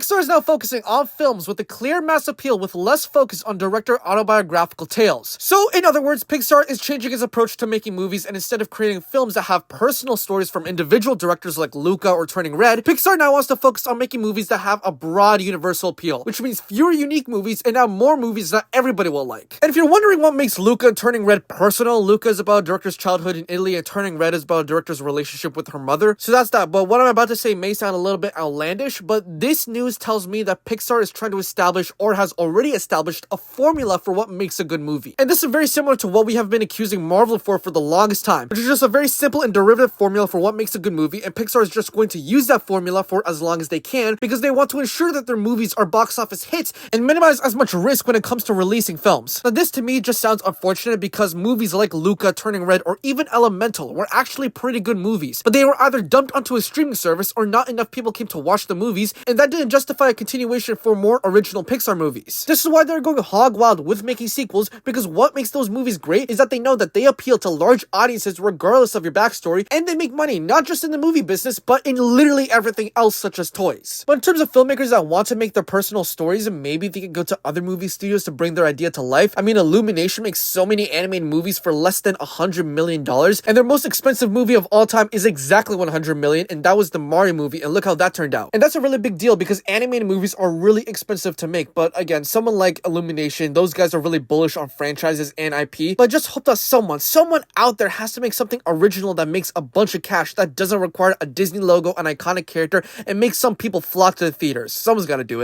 Pixar is now focusing on films with a clear mass appeal with less focus on director autobiographical tales. So, in other words, Pixar is changing its approach to making movies, and instead of creating films that have personal stories from individual directors like Luca or Turning Red, Pixar now wants to focus on making movies that have a broad universal appeal, which means fewer unique movies and now more movies that everybody will like. And if you're wondering what makes Luca and Turning Red personal, Luca is about a director's childhood in Italy and Turning Red is about a director's relationship with her mother. So that's that, but what I'm about to say may sound a little bit outlandish, but this news tells me that Pixar is trying to establish or has already established a formula for what makes a good movie. And this is very similar to what we have been accusing Marvel for the longest time, which is just a very simple and derivative formula for what makes a good movie, and Pixar is just going to use that formula for as long as they can because they want to ensure that their movies are box office hits and minimize as much risk when it comes to releasing films. Now this to me just sounds unfortunate because movies like Luca, Turning Red, or even Elemental were actually pretty good movies, but they were either dumped onto a streaming service or not enough people came to watch the movies, and that didn't justify a continuation for more original Pixar movies. This is why they're going hog wild with making sequels, because what makes those movies great is that they know that they appeal to large audiences regardless of your backstory, and they make money not just in the movie business but in literally everything else such as toys. But in terms of filmmakers that want to make their personal stories, and maybe they can go to other movie studios to bring their idea to life. I mean, Illumination makes so many animated movies for less than $100 million, and their most expensive movie of all time is exactly $100 million, and that was the Mario movie, and look how that turned out. And that's a really big deal because animated movies are really expensive to make, but again, someone like Illumination, those guys are really bullish on franchises and IP, but I just hope that someone out there has to make something original that makes a bunch of cash, that doesn't require a Disney logo, an iconic character, and makes some people flock to the theaters. Someone's gotta do it.